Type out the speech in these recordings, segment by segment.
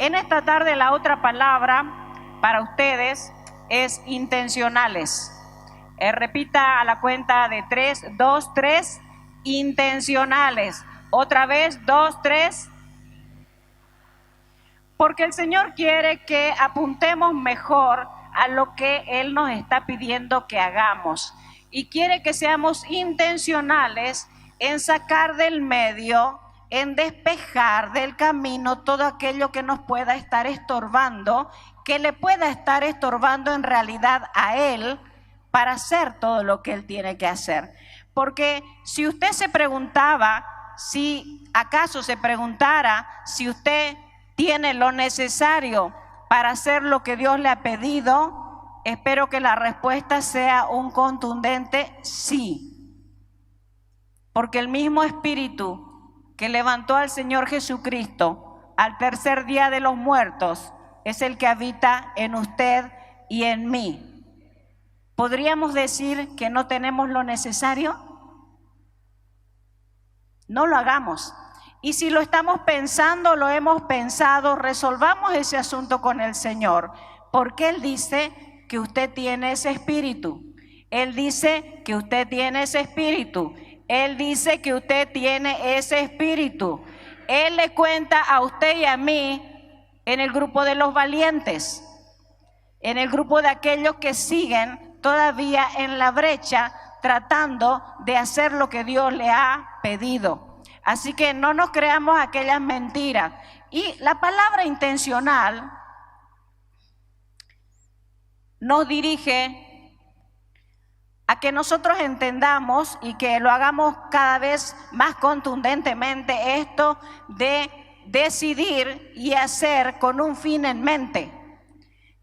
En esta tarde la otra palabra para ustedes es intencionales. Repita a la cuenta de 3, 2, 3, intencionales. Otra vez, 2, 3. Porque el Señor quiere que apuntemos mejor a lo que Él nos está pidiendo que hagamos. Y quiere que seamos intencionales en sacar del medio, en despejar del camino todo aquello que nos pueda estar estorbando, que le pueda estar estorbando en realidad a Él para hacer todo lo que Él tiene que hacer. Porque si usted se preguntara si usted tiene lo necesario para hacer lo que Dios le ha pedido, espero que la respuesta sea un contundente sí. Porque el mismo Espíritu que levantó al Señor Jesucristo al tercer día de los muertos es el que habita en usted y en mí. ¿Podríamos decir que no tenemos lo necesario? No lo hagamos. Y si lo estamos pensando, lo hemos pensado, resolvamos ese asunto con el Señor, porque Él dice que usted tiene ese espíritu. Él dice que usted tiene ese espíritu. Él dice que usted tiene ese espíritu. Él le cuenta a usted y a mí en el grupo de los valientes, en el grupo de aquellos que siguen todavía en la brecha, tratando de hacer lo que Dios le ha pedido. Así que no nos creamos aquellas mentiras. Y la palabra intencional nos dirige a que nosotros entendamos y que lo hagamos cada vez más contundentemente, esto de decidir y hacer con un fin en mente.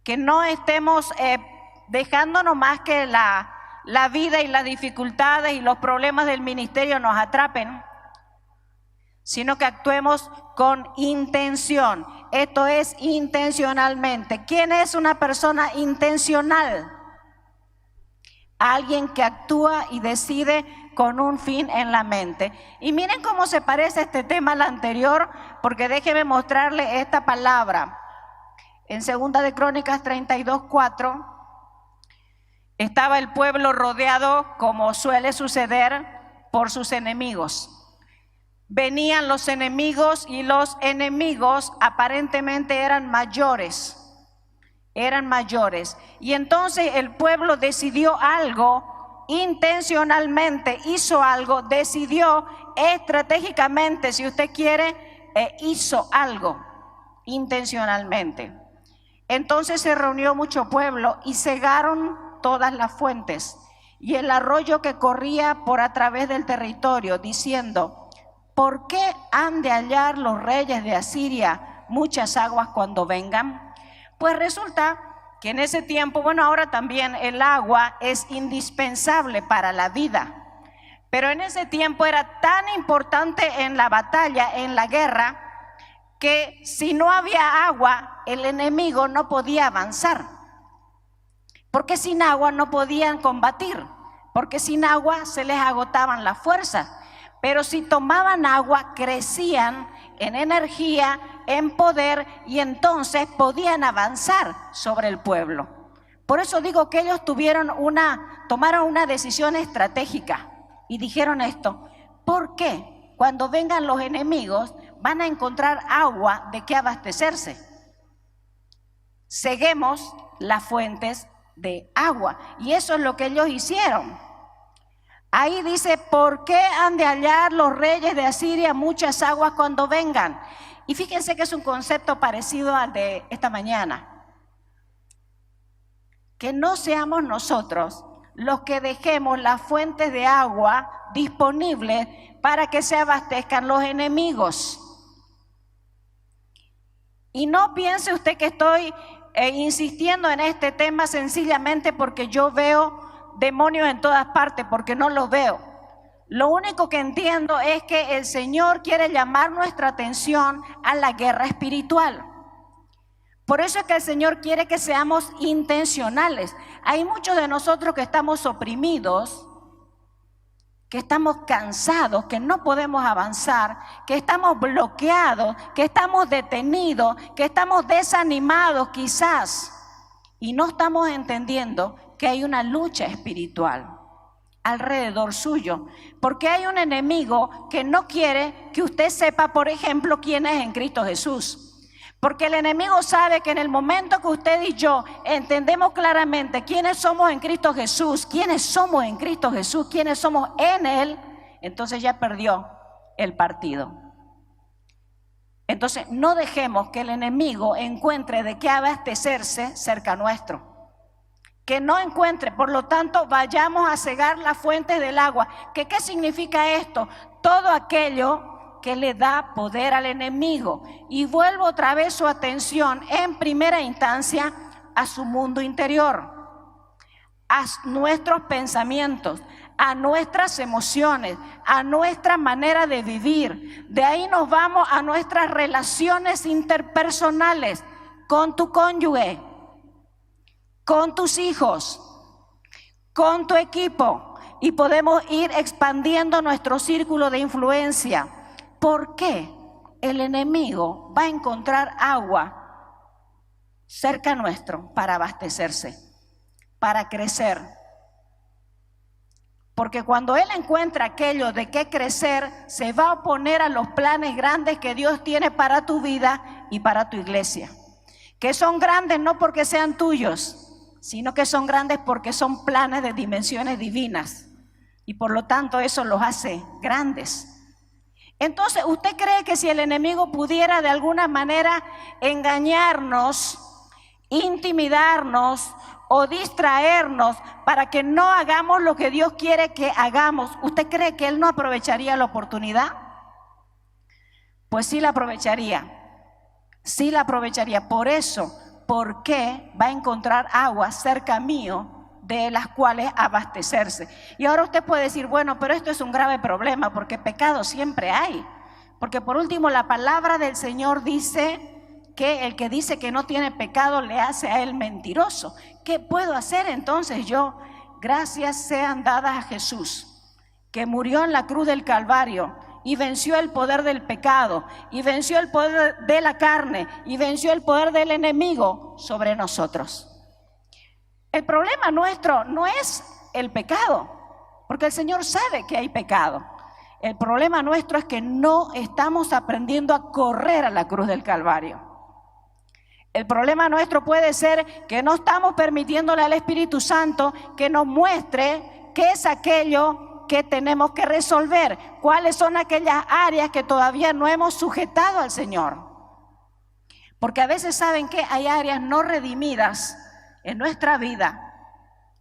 Que no estemos dejándonos más que la vida y las dificultades y los problemas del ministerio nos atrapen, sino que actuemos con intención. Esto es intencionalmente. ¿Quién es una persona intencional? Alguien que actúa y decide con un fin en la mente. Y miren cómo se parece este tema al anterior, porque déjeme mostrarle esta palabra. En 2 de Crónicas 32:4, estaba el pueblo rodeado, como suele suceder, por sus enemigos. Venían los enemigos y los enemigos aparentemente eran mayores. Y entonces el pueblo decidió algo intencionalmente, hizo algo, decidió estratégicamente, si usted quiere, hizo algo intencionalmente. Entonces se reunió mucho pueblo y cegaron todas las fuentes y el arroyo que corría por a través del territorio, diciendo: ¿por qué han de hallar los reyes de Asiria muchas aguas cuando vengan? Pues resulta que en ese tiempo, bueno, ahora también el agua es indispensable para la vida, pero en ese tiempo era tan importante en la batalla, en la guerra, que si no había agua, el enemigo no podía avanzar, porque sin agua no podían combatir, porque sin agua se les agotaban las fuerzas. Pero si tomaban agua, crecían en energía, en poder, y entonces podían avanzar sobre el pueblo. Por eso digo que ellos tomaron una decisión estratégica y dijeron esto: ¿por qué cuando vengan los enemigos van a encontrar agua de qué abastecerse? Ceguemos las fuentes de agua. Y eso es lo que ellos hicieron. Ahí dice: ¿por qué han de hallar los reyes de Asiria muchas aguas cuando vengan? Y fíjense que es un concepto parecido al de esta mañana. Que no seamos nosotros los que dejemos las fuentes de agua disponibles para que se abastezcan los enemigos. Y no piense usted que estoy insistiendo en este tema sencillamente porque yo veo demonios en todas partes, porque no los veo. Lo único que entiendo es que el Señor quiere llamar nuestra atención a la guerra espiritual. Por eso es que el Señor quiere que seamos intencionales. Hay muchos de nosotros que estamos oprimidos que estamos cansados, que no podemos avanzar, que estamos bloqueados, que estamos detenidos, que estamos desanimados quizás, y no estamos entendiendo que hay una lucha espiritual alrededor suyo, porque hay un enemigo que no quiere que usted sepa, por ejemplo, quién es en Cristo Jesús. Porque el enemigo sabe que en el momento que usted y yo entendemos claramente quiénes somos en Cristo Jesús, quiénes somos en Cristo Jesús, quiénes somos en Él, entonces ya perdió el partido. Entonces no dejemos que el enemigo encuentre de qué abastecerse cerca nuestro. Que no encuentre, por lo tanto, vayamos a cegar las fuentes del agua. ¿Qué significa esto? Todo aquello que le da poder al enemigo. Y vuelvo otra vez su atención en primera instancia a su mundo interior, a nuestros pensamientos, a nuestras emociones, a nuestra manera de vivir. De ahí nos vamos a nuestras relaciones interpersonales con tu cónyuge, con tus hijos, con tu equipo, y podemos ir expandiendo nuestro círculo de influencia. ¿Por qué? El enemigo va a encontrar agua cerca nuestro para abastecerse, para crecer. Porque cuando él encuentra aquello de qué crecer, se va a oponer a los planes grandes que Dios tiene para tu vida y para tu iglesia. Que son grandes no porque sean tuyos, sino que son grandes porque son planes de dimensiones divinas, y por lo tanto eso los hace grandes. Entonces, ¿usted cree que si el enemigo pudiera de alguna manera engañarnos, intimidarnos o distraernos para que no hagamos lo que Dios quiere que hagamos, ¿usted cree que él no aprovecharía la oportunidad? Pues sí la aprovecharía, sí la aprovecharía. Por eso, ¿por qué va a encontrar agua cerca mío de las cuales abastecerse? Y ahora usted puede decir, bueno, pero esto es un grave problema porque pecado siempre hay. Porque por último la palabra del Señor dice que el que dice que no tiene pecado le hace a él mentiroso. ¿Qué puedo hacer entonces yo? Gracias sean dadas a Jesús, que murió en la cruz del Calvario y venció el poder del pecado, y venció el poder de la carne, y venció el poder del enemigo sobre nosotros. El problema nuestro no es el pecado, porque el Señor sabe que hay pecado. El problema nuestro es que no estamos aprendiendo a correr a la cruz del Calvario. El problema nuestro puede ser que no estamos permitiéndole al Espíritu Santo que nos muestre qué es aquello que tenemos que resolver, cuáles son aquellas áreas que todavía no hemos sujetado al Señor. Porque a veces saben que hay áreas no redimidas en nuestra vida,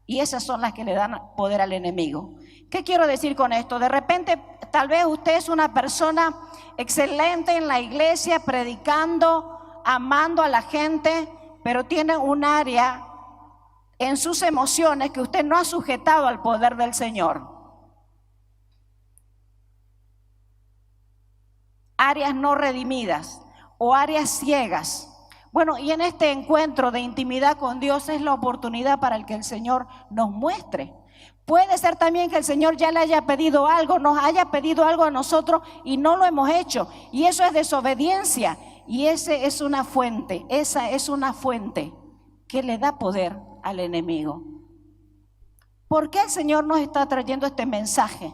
y esas son las que le dan poder al enemigo. ¿Qué quiero decir con esto? De repente, tal vez usted es una persona excelente en la iglesia, predicando, amando a la gente, pero tiene un área en sus emociones que usted no ha sujetado al poder del Señor. Áreas no redimidas o áreas ciegas. Bueno, y en este encuentro de intimidad con Dios es la oportunidad para el que el Señor nos muestre. Puede ser también que el Señor ya le haya pedido algo, nos haya pedido algo a nosotros y no lo hemos hecho, y eso es desobediencia, y esa es una fuente que le da poder al enemigo. ¿Por qué el Señor nos está trayendo este mensaje?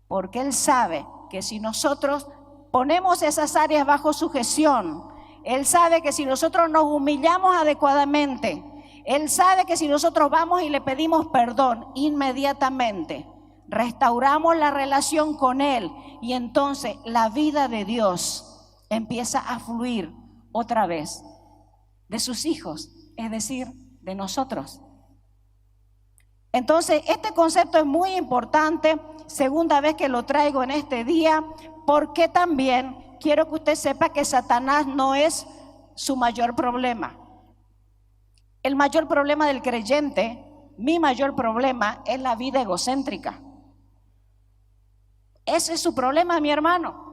Porque Él sabe que si nosotros ponemos esas áreas bajo sujeción, Él sabe que si nosotros nos humillamos adecuadamente, Él sabe que si nosotros vamos y le pedimos perdón inmediatamente, restauramos la relación con Él, y entonces la vida de Dios empieza a fluir otra vez de sus hijos, es decir, de nosotros. Entonces, este concepto es muy importante, segunda vez que lo traigo en este día, porque también quiero que usted sepa que Satanás no es su mayor problema. El mayor problema del creyente, mi mayor problema, es la vida egocéntrica. Ese es su problema, mi hermano.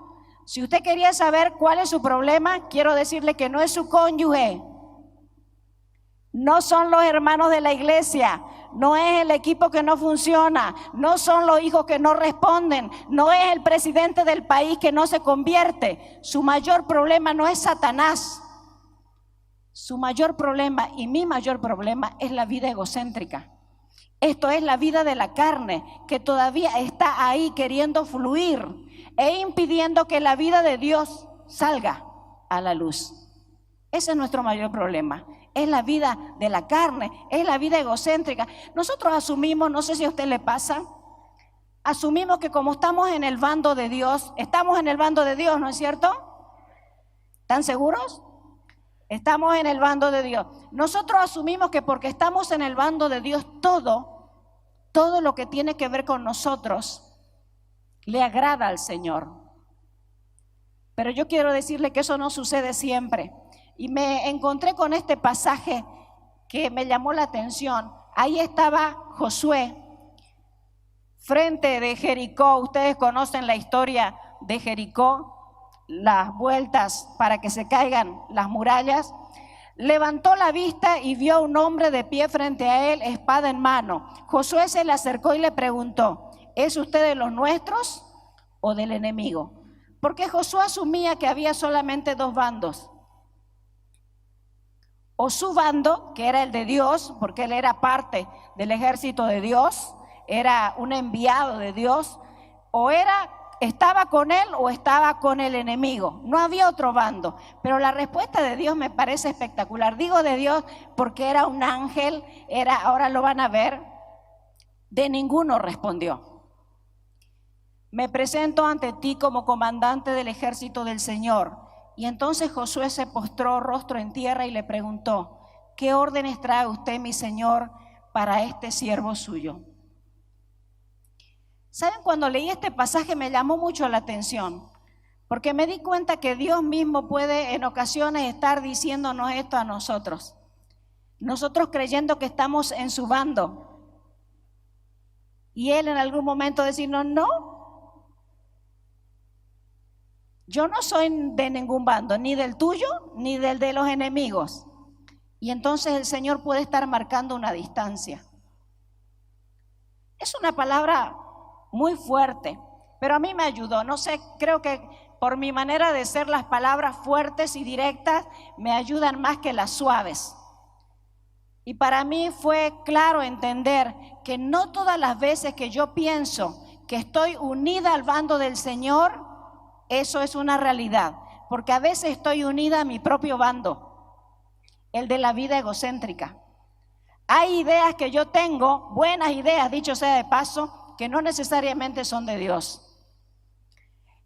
Si usted quería saber cuál es su problema, quiero decirle que no es su cónyuge, No son los hermanos de la iglesia, no es el equipo que no funciona, no son los hijos que no responden, no es el presidente del país que no se convierte. Su mayor problema no es Satanás. Su mayor problema y mi mayor problema es la vida egocéntrica. Esto es la vida de la carne que todavía está ahí queriendo fluir e impidiendo que la vida de Dios salga a la luz. Ese es nuestro mayor problema. Es la vida de la carne, es la vida egocéntrica. Nosotros asumimos, no sé si a usted le pasa, asumimos que como estamos en el bando de Dios, ¿no es cierto? ¿Están seguros? Estamos en el bando de Dios. Nosotros asumimos que porque estamos en el bando de Dios, todo lo que tiene que ver con nosotros le agrada al Señor. Pero yo quiero decirle que eso no sucede siempre. Y me encontré con este pasaje que me llamó la atención. Ahí estaba Josué frente de Jericó. Ustedes conocen la historia de Jericó, las vueltas para que se caigan las murallas. Levantó la vista y vio a un hombre de pie frente a él, espada en mano. Josué se le acercó y le preguntó: ¿es usted de los nuestros o del enemigo? Porque Josué asumía que había solamente dos bandos. O su bando, que era el de Dios, porque él era parte del ejército de Dios, era un enviado de Dios, o estaba con él o estaba con el enemigo. No había otro bando. Pero la respuesta de Dios me parece espectacular. Digo de Dios porque era un ángel, ahora lo van a ver, de ninguno respondió. Me presento ante ti como comandante del ejército del Señor. Y entonces Josué se postró rostro en tierra y le preguntó: ¿qué órdenes trae usted, mi señor, para este siervo suyo? ¿Saben? Cuando leí este pasaje me llamó mucho la atención, porque me di cuenta que Dios mismo puede en ocasiones estar diciéndonos esto a nosotros. Nosotros creyendo que estamos en su bando. Y Él en algún momento decirnos: no. Yo no soy de ningún bando, ni del tuyo, ni del de los enemigos. Y entonces el Señor puede estar marcando una distancia. Es una palabra muy fuerte, pero a mí me ayudó. No sé, creo que por mi manera de ser, las palabras fuertes y directas me ayudan más que las suaves. Y para mí fue claro entender que no todas las veces que yo pienso que estoy unida al bando del Señor, eso es una realidad, porque a veces estoy unida a mi propio bando, el de la vida egocéntrica. Hay ideas que yo tengo, buenas ideas, dicho sea de paso, que no necesariamente son de Dios.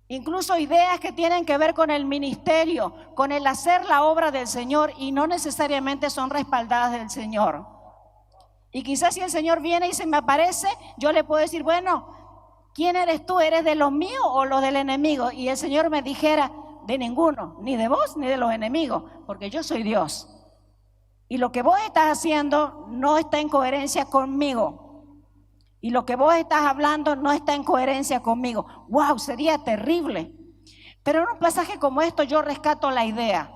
Incluso ideas que tienen que ver con el ministerio, con el hacer la obra del Señor, y no necesariamente son respaldadas del Señor. Y quizás si el Señor viene y se me aparece, yo le puedo decir: bueno, ¿quién eres tú? ¿Eres de los míos o los del enemigo? Y el Señor me dijera: de ninguno, ni de vos ni de los enemigos, porque yo soy Dios. Y lo que vos estás haciendo no está en coherencia conmigo. Y lo que vos estás hablando no está en coherencia conmigo. ¡Wow! Sería terrible. Pero en un pasaje como esto yo rescato la idea.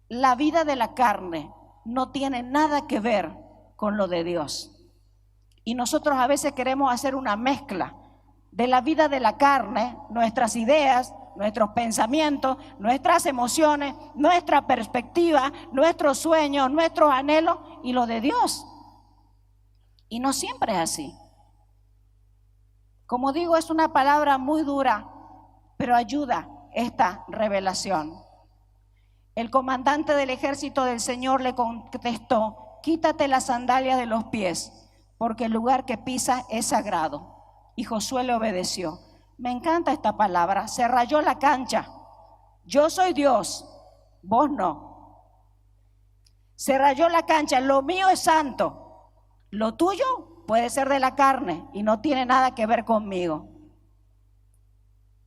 La vida de la carne no tiene nada que ver con lo de Dios. Y nosotros a veces queremos hacer una mezcla de la vida de la carne, nuestras ideas, nuestros pensamientos, nuestras emociones, nuestra perspectiva, nuestros sueños, nuestros anhelos y lo de Dios. Y no siempre es así. Como digo, es una palabra muy dura, pero ayuda esta revelación. El comandante del ejército del Señor le contestó: quítate las sandalias de los pies, porque el lugar que pisa es sagrado. Y Josué le obedeció. Me encanta esta palabra. Se rayó la cancha. Yo soy Dios, vos no. Se rayó la cancha. Lo mío es santo. Lo tuyo puede ser de la carne y no tiene nada que ver conmigo.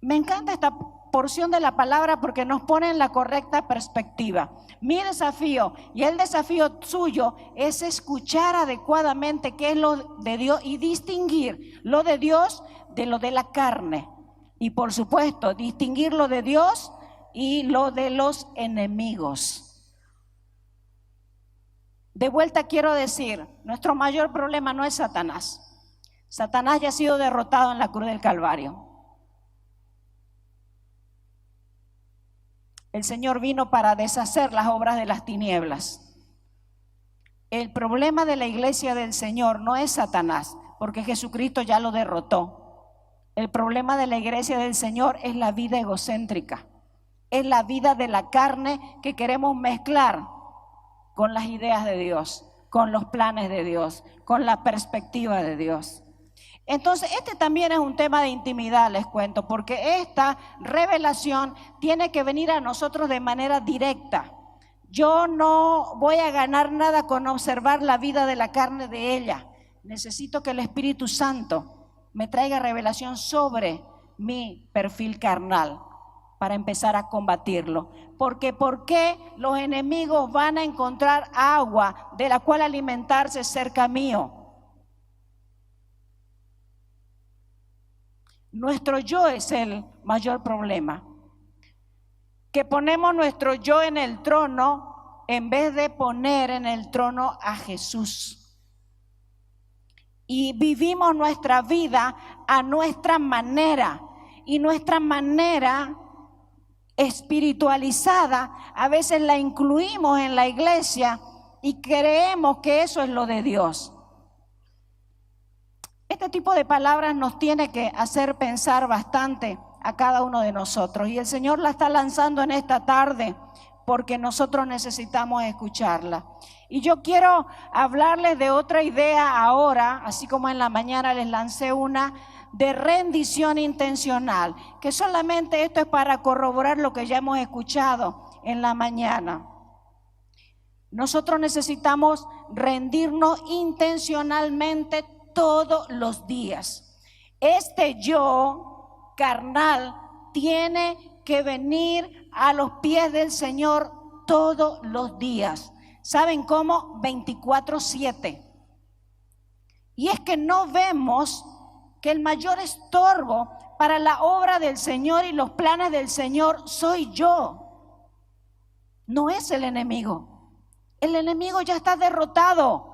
Me encanta esta porción de la palabra porque nos pone en la correcta perspectiva. Mi desafío y el desafío suyo es escuchar adecuadamente qué es lo de Dios y distinguir lo de Dios de lo de la carne. Y por supuesto, distinguir lo de Dios y lo de los enemigos. De vuelta quiero decir, nuestro mayor problema no es Satanás. Satanás ya ha sido derrotado en la cruz del Calvario. El Señor vino para deshacer las obras de las tinieblas. El problema de la iglesia del Señor no es Satanás, porque Jesucristo ya lo derrotó. El problema de la iglesia del Señor es la vida egocéntrica. Es la vida de la carne que queremos mezclar con las ideas de Dios, con los planes de Dios, con la perspectiva de Dios. Entonces, este también es un tema de intimidad, les cuento, porque esta revelación tiene que venir a nosotros de manera directa. Yo no voy a ganar nada con observar la vida de la carne de ella. Necesito que el Espíritu Santo me traiga revelación sobre mi perfil carnal para empezar a combatirlo. Porque ¿por qué los enemigos van a encontrar agua de la cual alimentarse cerca mío? Nuestro yo es el mayor problema. Que ponemos nuestro yo en el trono en vez de poner en el trono a Jesús. Y vivimos nuestra vida a nuestra manera. Y nuestra manera espiritualizada a veces la incluimos en la iglesia y creemos que eso es lo de Dios. Este tipo de palabras nos tiene que hacer pensar bastante a cada uno de nosotros, y el Señor la está lanzando en esta tarde porque nosotros necesitamos escucharla. Y yo quiero hablarles de otra idea ahora, así como en la mañana les lancé una de rendición intencional, que solamente esto es para corroborar lo que ya hemos escuchado en la mañana. Nosotros necesitamos rendirnos intencionalmente todos los días. Este yo carnal tiene que venir a los pies del Señor todos los días. ¿Saben cómo? 24/7. Y es que no vemos que el mayor estorbo para la obra del Señor y los planes del Señor soy yo. No es el enemigo. El enemigo ya está derrotado.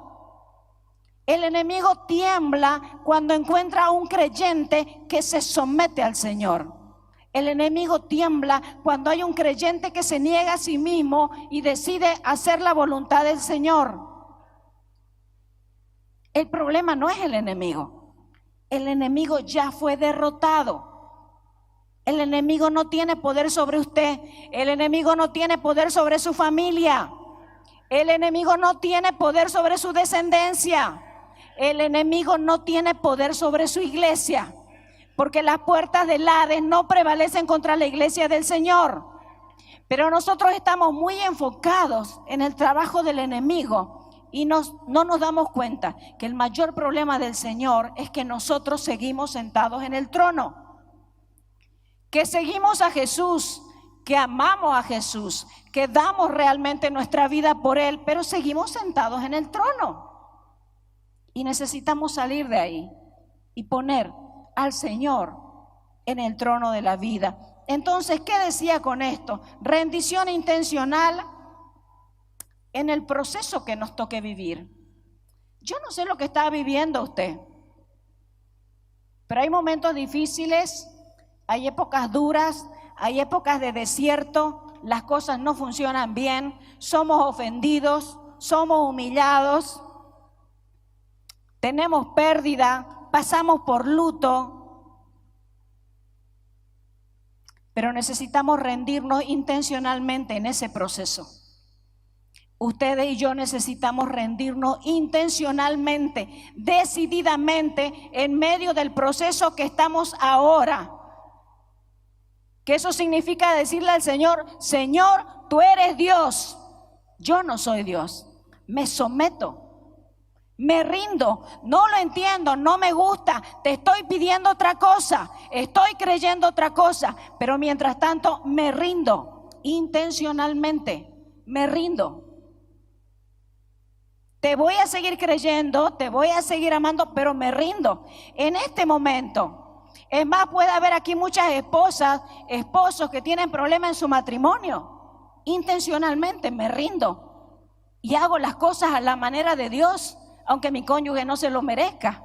El enemigo tiembla cuando encuentra a un creyente que se somete al Señor. El enemigo tiembla cuando hay un creyente que se niega a sí mismo y decide hacer la voluntad del Señor. El problema no es el enemigo. El enemigo ya fue derrotado. El enemigo no tiene poder sobre usted. El enemigo no tiene poder sobre su familia. El enemigo no tiene poder sobre su descendencia. El enemigo no tiene poder sobre su iglesia, porque las puertas del Hades no prevalecen contra la iglesia del Señor. Pero nosotros estamos muy enfocados en el trabajo del enemigo y no nos damos cuenta que el mayor problema del Señor es que nosotros seguimos sentados en el trono, que seguimos a Jesús, que amamos a Jesús, que damos realmente nuestra vida por Él, pero seguimos sentados en el trono. Y necesitamos salir de ahí y poner al Señor en el trono de la vida. Entonces, ¿qué decía con esto? Rendición intencional en el proceso que nos toque vivir. Yo no sé lo que está viviendo usted, pero hay momentos difíciles, hay épocas duras, hay épocas de desierto, las cosas no funcionan bien, somos ofendidos, somos humillados, tenemos pérdida, pasamos por luto, pero necesitamos rendirnos intencionalmente en ese proceso. Ustedes y yo necesitamos rendirnos intencionalmente, decididamente, en medio del proceso que estamos ahora. Que eso significa decirle al Señor: Señor, tú eres Dios, yo no soy Dios, me someto. Me rindo, no lo entiendo, no me gusta, te estoy pidiendo otra cosa, estoy creyendo otra cosa, pero mientras tanto me rindo intencionalmente, me rindo. Te voy a seguir creyendo, te voy a seguir amando, pero me rindo en este momento. Es más, puede haber aquí muchas esposas, esposos que tienen problemas en su matrimonio. Intencionalmente me rindo. y hago las cosas a la manera de Dios, aunque mi cónyuge no se lo merezca.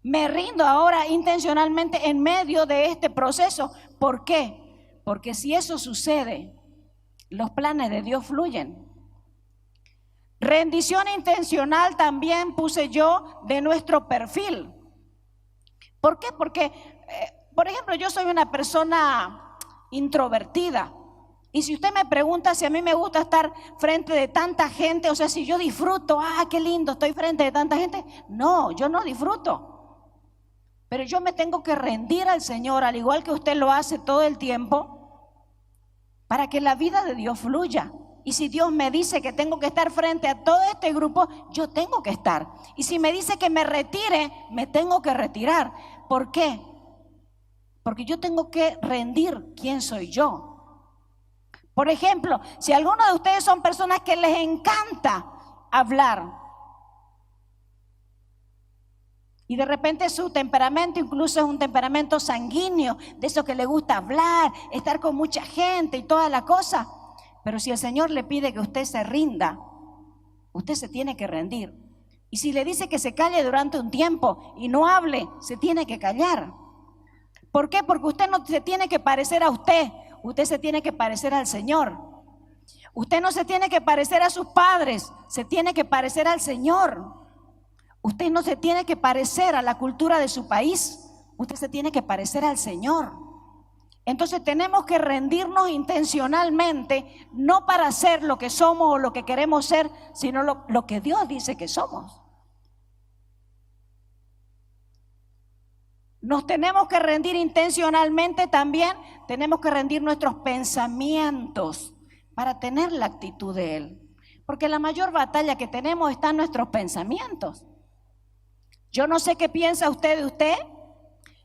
Me rindo ahora intencionalmente en medio de este proceso. ¿Por qué? Porque si eso sucede, los planes de Dios fluyen. Rendición intencional también puse yo de nuestro perfil. ¿Por qué? Porque, por ejemplo, yo soy una persona introvertida. Y si usted me pregunta si a mí me gusta estar frente de tanta gente, o sea, si yo disfruto, qué lindo, estoy frente de tanta gente. No, yo no disfruto. Pero yo me tengo que rendir al Señor, al igual que usted lo hace todo el tiempo, para que la vida de Dios fluya. Y si Dios me dice que tengo que estar frente a todo este grupo, yo tengo que estar. Y si me dice que me retire, me tengo que retirar. ¿Por qué? Porque yo tengo que rendir quién soy yo. Por ejemplo, si algunos de ustedes son personas que les encanta hablar, y de repente su temperamento incluso es un temperamento sanguíneo, de eso que le gusta hablar, estar con mucha gente y toda la cosa. Pero si el Señor le pide que usted se rinda, usted se tiene que rendir. Y si le dice que se calle durante un tiempo y no hable, se tiene que callar. ¿Por qué? Porque usted no se tiene que parecer a usted se tiene que parecer al Señor. Usted no se tiene que parecer a sus padres, se tiene que parecer al Señor. Usted no se tiene que parecer a la cultura de su país, usted se tiene que parecer al Señor. Entonces tenemos que rendirnos intencionalmente, no para ser lo que somos o lo que queremos ser, sino lo que Dios dice que somos. Nos tenemos que rendir intencionalmente también, tenemos que rendir nuestros pensamientos para tener la actitud de Él. Porque la mayor batalla que tenemos está en nuestros pensamientos. Yo no sé qué piensa usted de usted,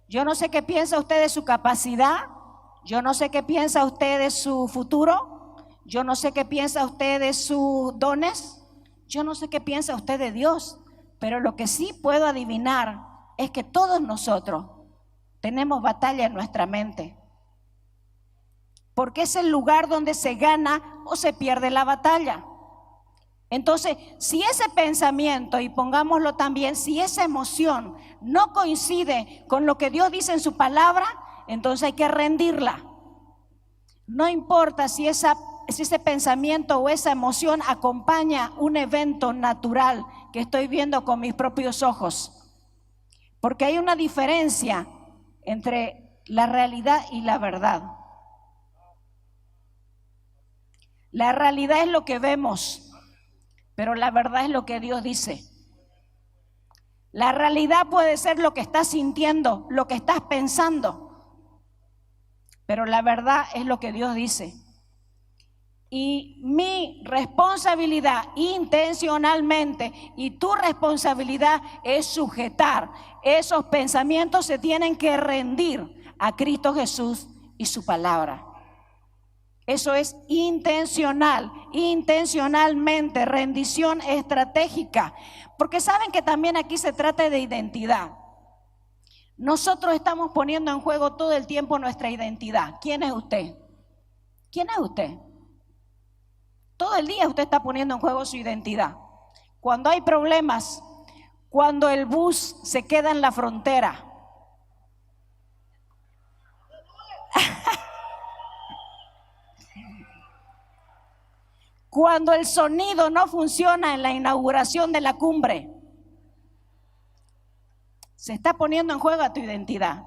yo no sé qué piensa usted de su capacidad, yo no sé qué piensa usted de su futuro, yo no sé qué piensa usted de sus dones, yo no sé qué piensa usted de Dios, pero lo que sí puedo adivinar es que todos nosotros tenemos batalla en nuestra mente, porque es el lugar donde se gana o se pierde la batalla. Entonces, si ese pensamiento, y pongámoslo también, si esa emoción no coincide con lo que Dios dice en su palabra, entonces hay que rendirla. No importa si ese pensamiento o esa emoción acompaña un evento natural que estoy viendo con mis propios ojos. Porque hay una diferencia entre la realidad y la verdad. La realidad es lo que vemos, pero la verdad es lo que Dios dice. La realidad puede ser lo que estás sintiendo, lo que estás pensando, pero la verdad es lo que Dios dice. Y mi responsabilidad intencionalmente y tu responsabilidad es sujetar. Esos pensamientos se tienen que rendir a Cristo Jesús y su palabra. Eso es intencional, intencionalmente, rendición estratégica. Porque saben que también aquí se trata de identidad. Nosotros estamos poniendo en juego todo el tiempo nuestra identidad. ¿Quién es usted? ¿Quién es usted? Todo el día usted está poniendo en juego su identidad. Cuando hay problemas, cuando el bus se queda en la frontera, cuando el sonido no funciona en la inauguración de la cumbre, se está poniendo en juego tu identidad.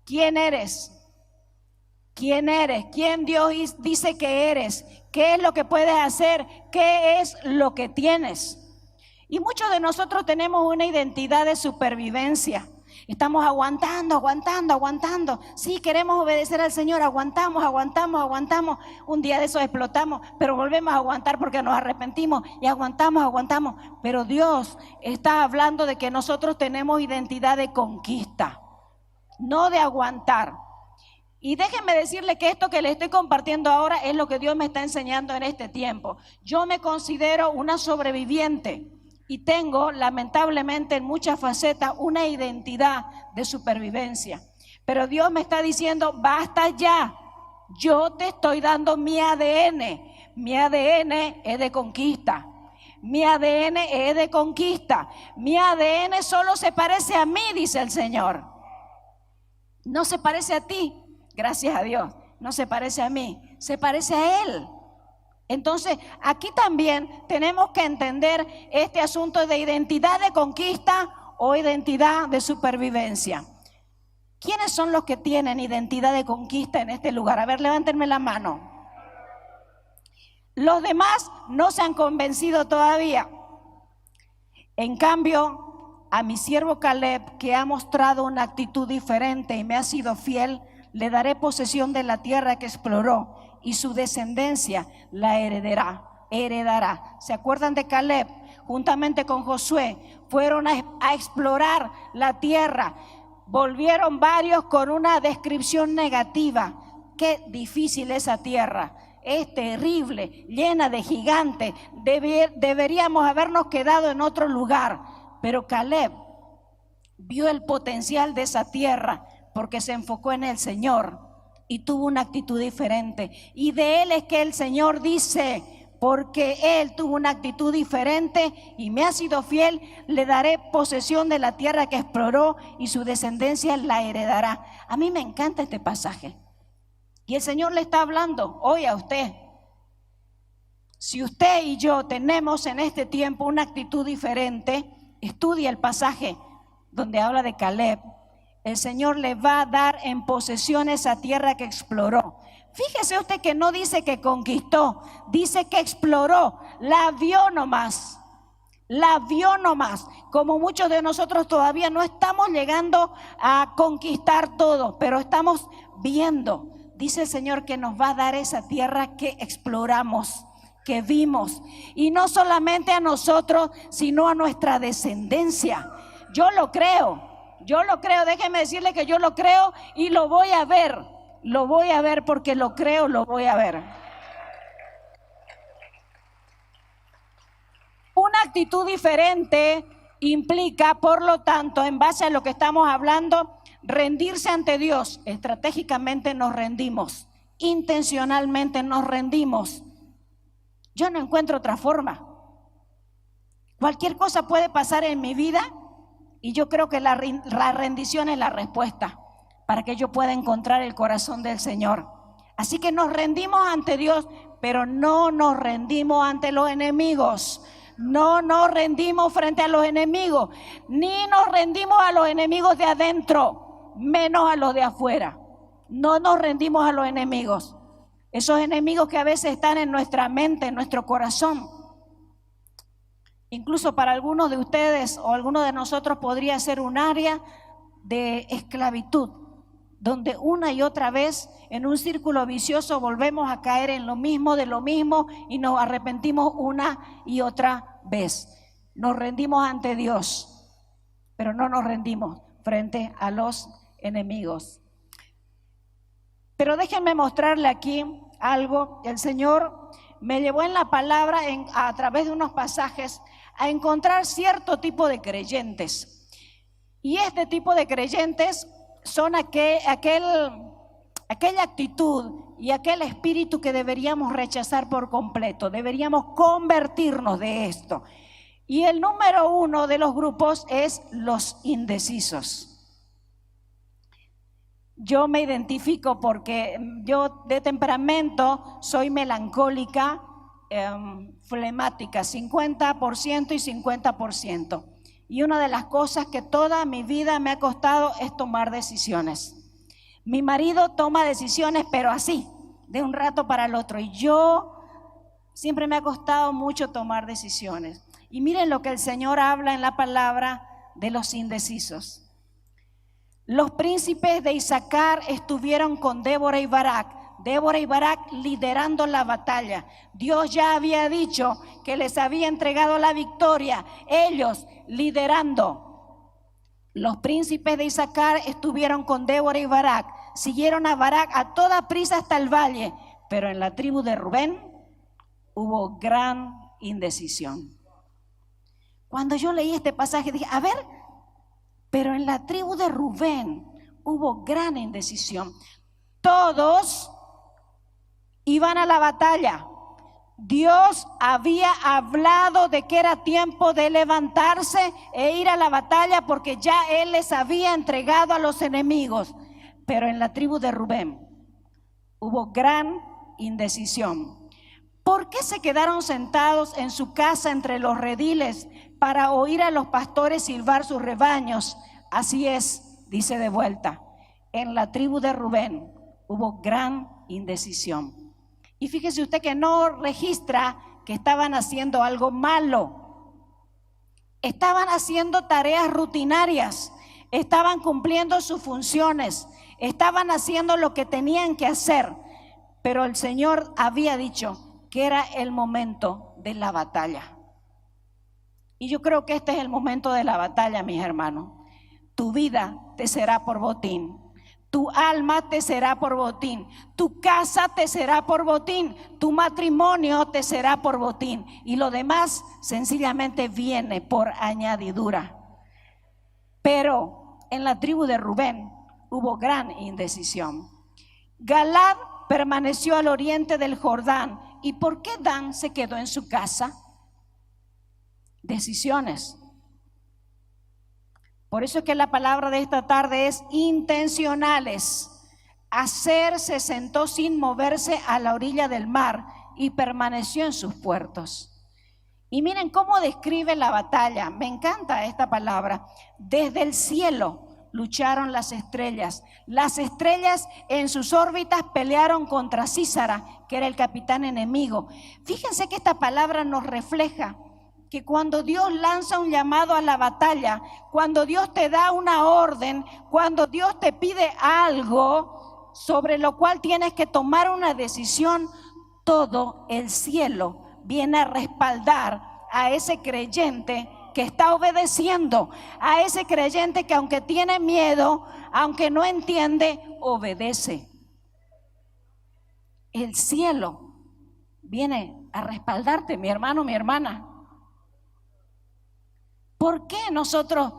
¿Quién eres? ¿Quién eres? ¿Quién Dios dice que eres? ¿Qué es lo que puedes hacer? ¿Qué es lo que tienes? Y muchos de nosotros tenemos una identidad de supervivencia. Estamos aguantando. Sí, queremos obedecer al Señor, aguantamos. Un día de eso explotamos, pero volvemos a aguantar porque nos arrepentimos y aguantamos. Pero Dios está hablando de que nosotros tenemos identidad de conquista, no de aguantar. Y déjenme decirle que esto que le estoy compartiendo ahora es lo que Dios me está enseñando en este tiempo. Yo me considero una sobreviviente y tengo, lamentablemente, en muchas facetas, una identidad de supervivencia. Pero Dios me está diciendo, basta ya, yo te estoy dando mi ADN. Mi ADN es de conquista. Mi ADN es de conquista. Mi ADN solo se parece a mí, dice el Señor. No se parece a ti, gracias a Dios. No se parece a mí, se parece a Él. Entonces, aquí también tenemos que entender este asunto de identidad de conquista o identidad de supervivencia. ¿Quiénes son los que tienen identidad de conquista en este lugar? A ver, levántenme la mano. Los demás no se han convencido todavía. En cambio, a mi siervo Caleb, que ha mostrado una actitud diferente y me ha sido fiel, le daré posesión de la tierra que exploró, y su descendencia la heredará. ¿Se acuerdan de Caleb? Juntamente con Josué fueron a explorar la tierra. Volvieron varios con una descripción negativa. Qué difícil esa tierra, es terrible, llena de gigantes. Deberíamos habernos quedado en otro lugar. Pero Caleb vio el potencial de esa tierra porque se enfocó en el Señor y tuvo una actitud diferente. Y de él es que el Señor dice, porque él tuvo una actitud diferente y me ha sido fiel, le daré posesión de la tierra que exploró y su descendencia la heredará. A mí me encanta este pasaje. Y el Señor le está hablando hoy a usted. Si usted y yo tenemos en este tiempo una actitud diferente, estudia el pasaje donde habla de Caleb. El Señor le va a dar en posesión esa tierra que exploró. Fíjese usted que no dice que conquistó, dice que exploró, la vio nomás. La vio nomás. Como muchos de nosotros todavía no estamos llegando a conquistar todo, pero estamos viendo. Dice el Señor que nos va a dar esa tierra que exploramos, que vimos. Y no solamente a nosotros, sino a nuestra descendencia. Yo lo creo. Déjeme decirle que yo lo creo y lo voy a ver porque lo creo, lo voy a ver. Una actitud diferente implica, por lo tanto, en base a lo que estamos hablando, rendirse ante Dios. Estratégicamente nos rendimos, intencionalmente nos rendimos. Yo no encuentro otra forma. Cualquier cosa puede pasar en mi vida. Y yo creo que la rendición es la respuesta para que yo pueda encontrar el corazón del Señor. Así que nos rendimos ante Dios, pero no nos rendimos ante los enemigos. No nos rendimos frente a los enemigos, ni nos rendimos a los enemigos de adentro, menos a los de afuera. No nos rendimos a los enemigos. Esos enemigos que a veces están en nuestra mente, en nuestro corazón. Incluso para algunos de ustedes o algunos de nosotros podría ser un área de esclavitud, donde una y otra vez en un círculo vicioso volvemos a caer en lo mismo de lo mismo y nos arrepentimos una y otra vez. Nos rendimos ante Dios, pero no nos rendimos frente a los enemigos. Pero déjenme mostrarle aquí algo. El Señor me llevó en la palabra a través de unos pasajes a encontrar cierto tipo de creyentes. Y este tipo de creyentes son aquella actitud y aquel espíritu que deberíamos rechazar por completo. Deberíamos convertirnos de esto. Y el número uno de los grupos es los indecisos. Yo me identifico porque yo de temperamento soy melancólica, flemática, 50% y 50%. Y una de las cosas que toda mi vida me ha costado es tomar decisiones. Mi marido toma decisiones, pero así, de un rato para el otro. Y yo siempre me ha costado mucho tomar decisiones. Y miren lo que el Señor habla en la palabra de los indecisos. Los príncipes de Isaacar estuvieron con Débora y Barak liderando la batalla. Dios ya había dicho que les había entregado la victoria, ellos liderando. Los príncipes de Isaacar estuvieron con Débora y Barak, siguieron a Barak a toda prisa hasta el valle, pero en la tribu de Rubén hubo gran indecisión. Cuando yo leí este pasaje dije, a ver, pero en la tribu de Rubén hubo gran indecisión. Todos iban a la batalla, Dios había hablado de que era tiempo de levantarse e ir a la batalla porque ya Él les había entregado a los enemigos. Pero en la tribu de Rubén hubo gran indecisión. ¿Por qué se quedaron sentados en su casa entre los rediles para oír a los pastores silbar sus rebaños? Así es, dice de vuelta, en la tribu de Rubén hubo gran indecisión. Y fíjese usted que no registra que estaban haciendo algo malo. Estaban haciendo tareas rutinarias, estaban cumpliendo sus funciones, estaban haciendo lo que tenían que hacer. Pero el Señor había dicho que era el momento de la batalla. Y yo creo que este es el momento de la batalla, mis hermanos. Tu vida te será por botín. Tu alma te será por botín, tu casa te será por botín, tu matrimonio te será por botín y lo demás sencillamente viene por añadidura. Pero en la tribu de Rubén hubo gran indecisión. Galaad permaneció al oriente del Jordán. ¿Y por qué Dan se quedó en su casa? Decisiones. Por eso es que la palabra de esta tarde es intencionales. Aser se sentó sin moverse a la orilla del mar y permaneció en sus puertos. Y miren cómo describe la batalla. Me encanta esta palabra. Desde el cielo lucharon las estrellas. Las estrellas en sus órbitas pelearon contra Sísara, que era el capitán enemigo. Fíjense que esta palabra nos refleja que cuando Dios lanza un llamado a la batalla, cuando Dios te da una orden, cuando Dios te pide algo sobre lo cual tienes que tomar una decisión, todo el cielo viene a respaldar a ese creyente que está obedeciendo, a ese creyente que aunque tiene miedo, aunque no entiende, obedece. El cielo viene a respaldarte, mi hermano, mi hermana. ¿Por qué nosotros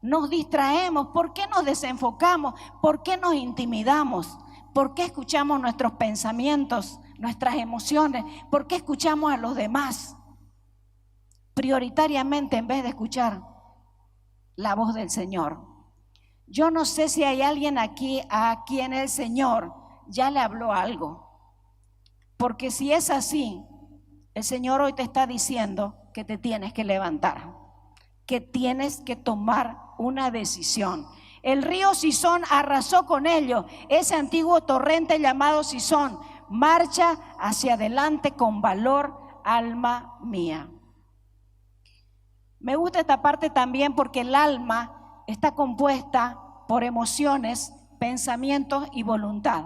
nos distraemos? ¿Por qué nos desenfocamos? ¿Por qué nos intimidamos? ¿Por qué escuchamos nuestros pensamientos, nuestras emociones? ¿Por qué escuchamos a los demás? Prioritariamente en vez de escuchar la voz del Señor. Yo no sé si hay alguien aquí a quien el Señor ya le habló algo. Porque si es así, el Señor hoy te está diciendo que te tienes que levantar, que tienes que tomar una decisión. El río Cisón arrasó con ellos, ese antiguo torrente llamado Cisón. Marcha hacia adelante con valor, alma mía. Me gusta esta parte también porque el alma está compuesta por emociones, pensamientos y voluntad.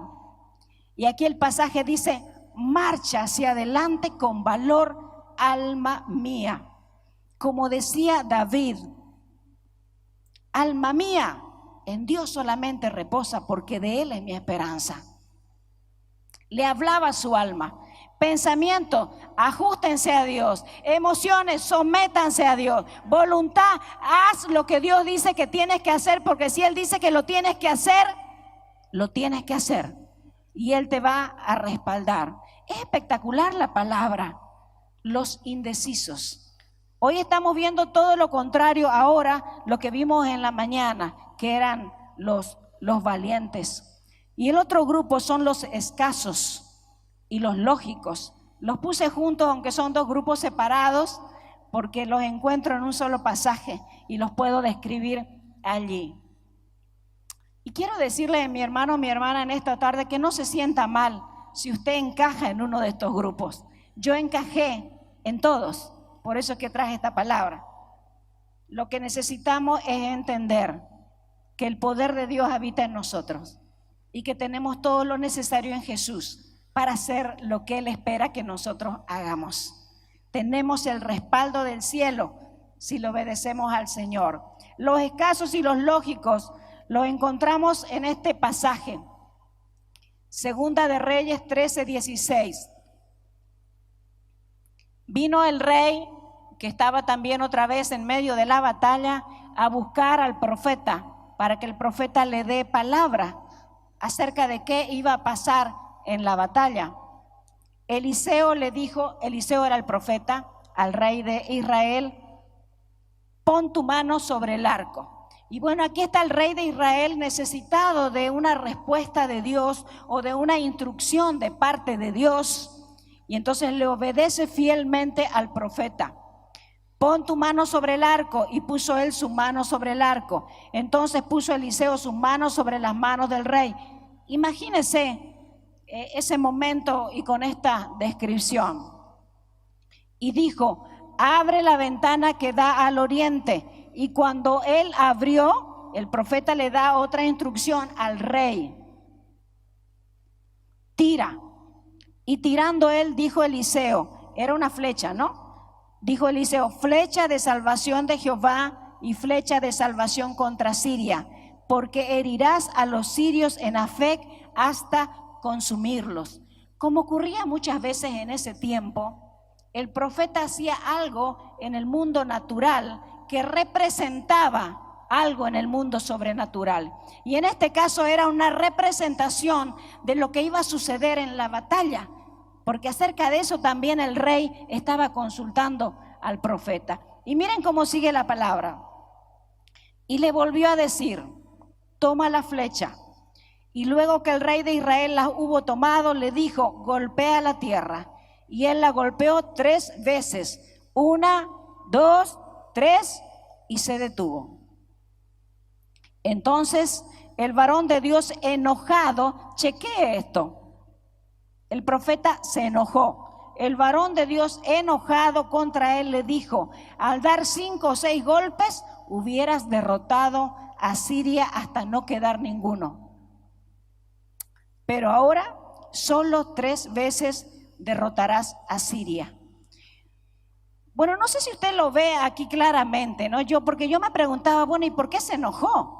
Y aquí el pasaje dice, marcha hacia adelante con valor, alma mía. Como decía David, alma mía, en Dios solamente reposa porque de Él es mi esperanza. Le hablaba a su alma. Pensamiento, ajustense a Dios. Emociones, sométanse a Dios. Voluntad, haz lo que Dios dice que tienes que hacer, porque si Él dice que lo tienes que hacer, lo tienes que hacer. Y Él te va a respaldar. Es espectacular la palabra. Los indecisos. Hoy estamos viendo todo lo contrario ahora, lo que vimos en la mañana, que eran los valientes. Y el otro grupo son los escasos y los lógicos. Los puse juntos, aunque son dos grupos separados, porque los encuentro en un solo pasaje y los puedo describir allí. Y quiero decirle a mi hermano, mi hermana en esta tarde, que no se sienta mal si usted encaja en uno de estos grupos. Yo encajé en todos. Por eso es que traje esta palabra. Lo que necesitamos es entender que el poder de Dios habita en nosotros y que tenemos todo lo necesario en Jesús para hacer lo que Él espera que nosotros hagamos. Tenemos el respaldo del cielo si le obedecemos al Señor. Los escasos y los lógicos los encontramos en este pasaje. Segunda de Reyes 13:16. Vino el rey, que estaba también otra vez en medio de la batalla, a buscar al profeta para que el profeta le dé palabra acerca de qué iba a pasar en la batalla. Eliseo le dijo, Eliseo era el profeta, al rey de Israel: pon tu mano sobre el arco. Y bueno, aquí está el rey de Israel necesitado de una respuesta de Dios o de una instrucción de parte de Dios. Y entonces le obedece fielmente al profeta. Pon tu mano sobre el arco. Y puso él su mano sobre el arco. Entonces puso Eliseo sus manos sobre las manos del rey. Imagínense ese momento y con esta descripción. Y dijo: abre la ventana que da al oriente. Y cuando él abrió, el profeta le da otra instrucción al rey: tira. Y tirando él, dijo Eliseo, era una flecha, ¿no? Dijo Eliseo: flecha de salvación de Jehová y flecha de salvación contra Siria, porque herirás a los sirios en Afec hasta consumirlos. Como ocurría muchas veces en ese tiempo, el profeta hacía algo en el mundo natural que representaba algo en el mundo sobrenatural. Y en este caso era una representación de lo que iba a suceder en la batalla, porque acerca de eso también el rey estaba consultando al profeta. Y miren cómo sigue la palabra. Y le volvió a decir: toma la flecha. Y luego que el rey de Israel la hubo tomado, le dijo: golpea la tierra. Y él la golpeó 3 veces, 1, 2, 3, y se detuvo. Entonces el varón de Dios enojado, chequee esto, el profeta se enojó. El varón de Dios enojado contra él le dijo: al dar 5 o 6 golpes hubieras derrotado a Siria hasta no quedar ninguno. Pero ahora solo 3 veces derrotarás a Siria. Bueno, no sé si usted lo ve aquí claramente, ¿no? Porque yo me preguntaba, bueno, ¿y por qué se enojó?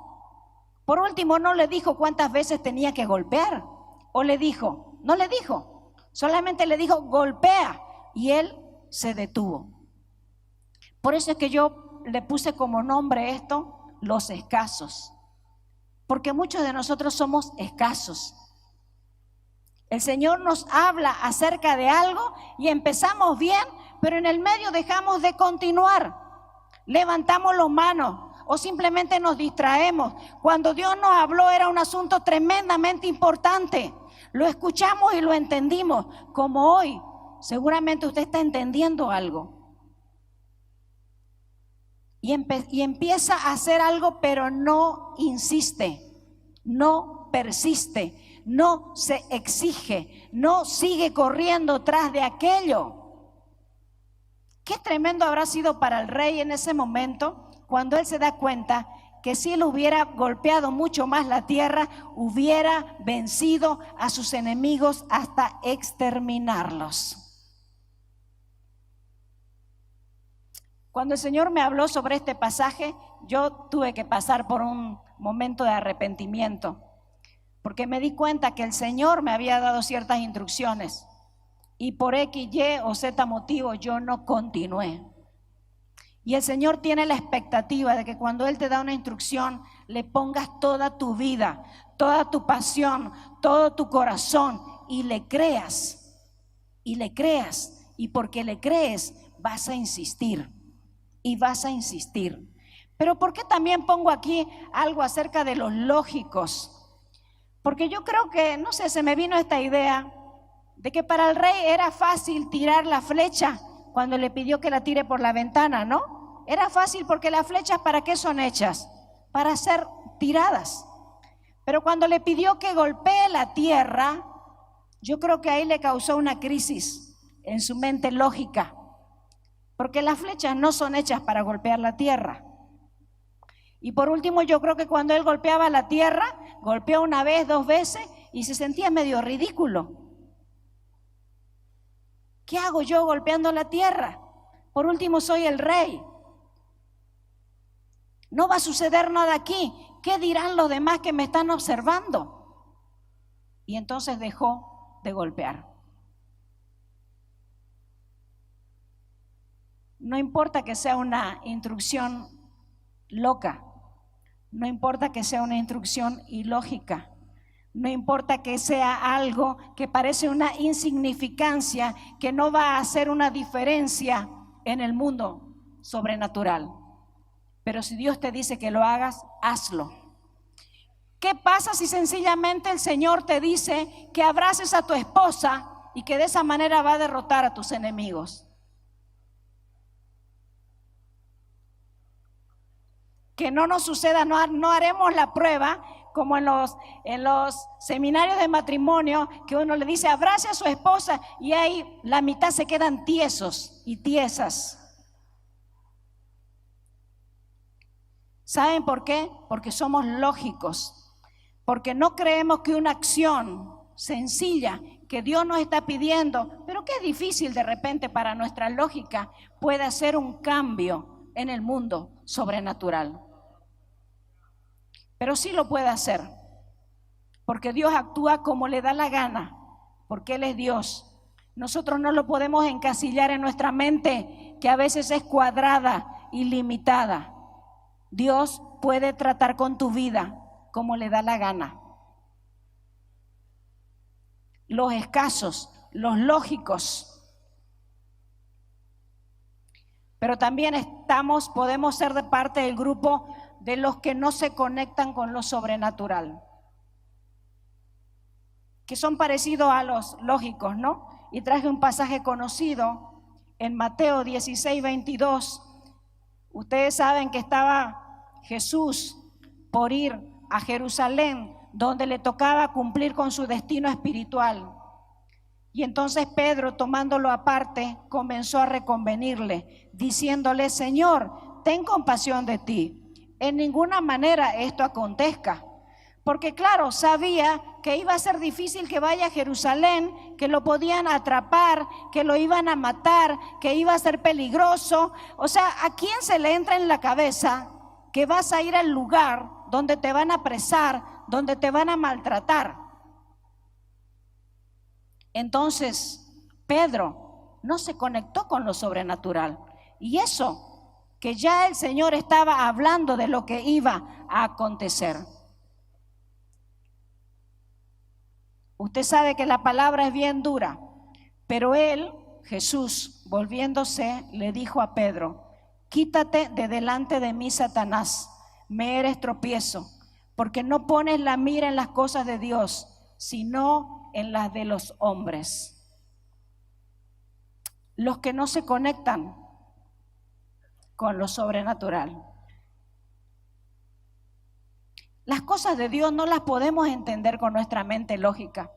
Por último, no le dijo cuántas veces tenía que golpear. ¿O le dijo? No le dijo. Solamente le dijo: golpea. Y él se detuvo. Por eso es que yo le puse como nombre esto: los escasos. Porque muchos de nosotros somos escasos. El Señor nos habla acerca de algo y empezamos bien, pero en el medio dejamos de continuar. Levantamos las manos o simplemente nos distraemos. Cuando Dios nos habló era un asunto tremendamente importante. Lo escuchamos y lo entendimos. Como hoy, seguramente usted está entendiendo algo. Y empieza a hacer algo, pero no insiste, no persiste, no se exige, no sigue corriendo tras de aquello. Qué tremendo habrá sido para el rey en ese momento, cuando él se da cuenta que si él hubiera golpeado mucho más la tierra, hubiera vencido a sus enemigos hasta exterminarlos. Cuando el Señor me habló sobre este pasaje, yo tuve que pasar por un momento de arrepentimiento, porque me di cuenta que el Señor me había dado ciertas instrucciones y por X, Y o Z motivo yo no continué. Y el Señor tiene la expectativa de que cuando Él te da una instrucción, le pongas toda tu vida, toda tu pasión, todo tu corazón y le creas. Y le creas. Y porque le crees, vas a insistir. Y vas a insistir. Pero ¿por qué también pongo aquí algo acerca de los lógicos? Porque yo creo que, no sé, se me vino esta idea de que para el rey era fácil tirar la flecha cuando le pidió que la tire por la ventana, ¿no? Era fácil porque las flechas, ¿para qué son hechas? Para ser tiradas. Pero cuando le pidió que golpee la tierra, yo creo que ahí le causó una crisis en su mente lógica, porque las flechas no son hechas para golpear la tierra. Y por último, yo creo que cuando él golpeaba la tierra, golpeó 1 vez, 2 veces y se sentía medio ridículo. ¿Qué hago yo golpeando la tierra? Por último, soy el rey. No va a suceder nada aquí. ¿Qué dirán los demás que me están observando? Y entonces dejó de golpear. No importa que sea una instrucción loca. No importa que sea una instrucción ilógica. No importa que sea algo que parece una insignificancia, que no va a hacer una diferencia en el mundo sobrenatural. Pero si Dios te dice que lo hagas, hazlo. ¿Qué pasa si sencillamente el Señor te dice que abraces a tu esposa y que de esa manera va a derrotar a tus enemigos? Que no nos suceda, no haremos la prueba como en los seminarios de matrimonio, que uno le dice abrace a su esposa y ahí la mitad se quedan tiesos y tiesas. ¿Saben por qué? Porque somos lógicos, porque no creemos que una acción sencilla que Dios nos está pidiendo, pero que es difícil de repente para nuestra lógica, puede hacer un cambio en el mundo sobrenatural. Pero sí lo puede hacer, porque Dios actúa como le da la gana, porque Él es Dios. Nosotros no lo podemos encasillar en nuestra mente, que a veces es cuadrada y limitada. Dios puede tratar con tu vida como le da la gana. Los escasos, los lógicos. Pero también podemos ser de parte del grupo de los que no se conectan con lo sobrenatural, que son parecidos a los lógicos, ¿no? Y traje un pasaje conocido en Mateo 16:22. Ustedes saben que estaba Jesús por ir a Jerusalén, donde le tocaba cumplir con su destino espiritual. Y entonces Pedro, tomándolo aparte, comenzó a reconvenirle, diciéndole: Señor, ten compasión de ti. En ninguna manera esto acontezca. Porque claro, sabía que iba a ser difícil que vaya a Jerusalén, que lo podían atrapar, que lo iban a matar, que iba a ser peligroso. O sea, ¿a quién se le entra en la cabeza que vas a ir al lugar donde te van a apresar, donde te van a maltratar? Entonces, Pedro no se conectó con lo sobrenatural. Y eso, que ya el Señor estaba hablando de lo que iba a acontecer. Usted sabe que la palabra es bien dura, pero él, Jesús, volviéndose, le dijo a Pedro: quítate de delante de mí, Satanás, me eres tropiezo, porque no pones la mira en las cosas de Dios, sino en las de los hombres. Los que no se conectan con lo sobrenatural. Las cosas de Dios no las podemos entender con nuestra mente lógica.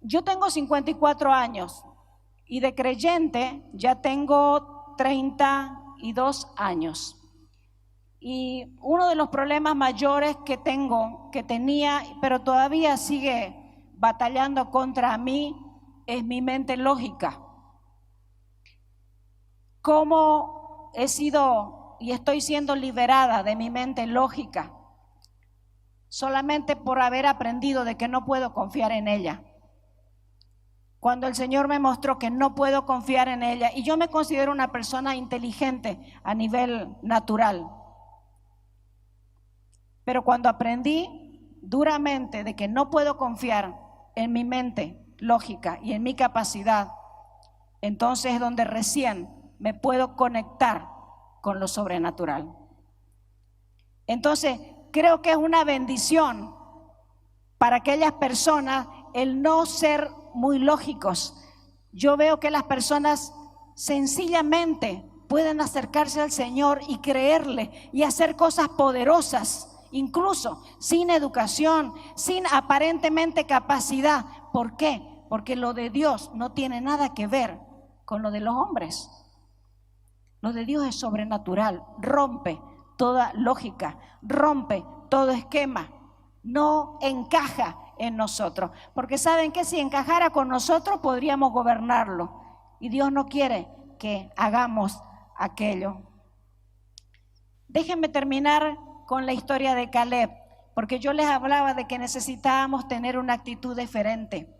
Yo tengo 54 años y de creyente ya tengo 32 años. Y uno de los problemas mayores que tenía, pero todavía sigue batallando contra mí, es mi mente lógica. ¿Cómo he sido y estoy siendo liberada de mi mente lógica? Solamente por haber aprendido de que no puedo confiar en ella. Cuando el Señor me mostró que no puedo confiar en ella, y yo me considero una persona inteligente a nivel natural, pero cuando aprendí duramente de que no puedo confiar en mi mente lógica y en mi capacidad, entonces es donde recién me puedo conectar con lo sobrenatural. Entonces creo que es una bendición para aquellas personas el no ser muy lógicos. Yo veo que las personas sencillamente pueden acercarse al Señor y creerle y hacer cosas poderosas, incluso sin educación, sin aparentemente capacidad. ¿Por qué? Porque lo de Dios no tiene nada que ver con lo de los hombres. Lo de Dios es sobrenatural, rompe toda lógica, rompe todo esquema, no encaja en nosotros. Porque saben que si encajara con nosotros podríamos gobernarlo, y Dios no quiere que hagamos aquello. Déjenme terminar con la historia de Caleb, porque yo les hablaba de que necesitábamos tener una actitud diferente,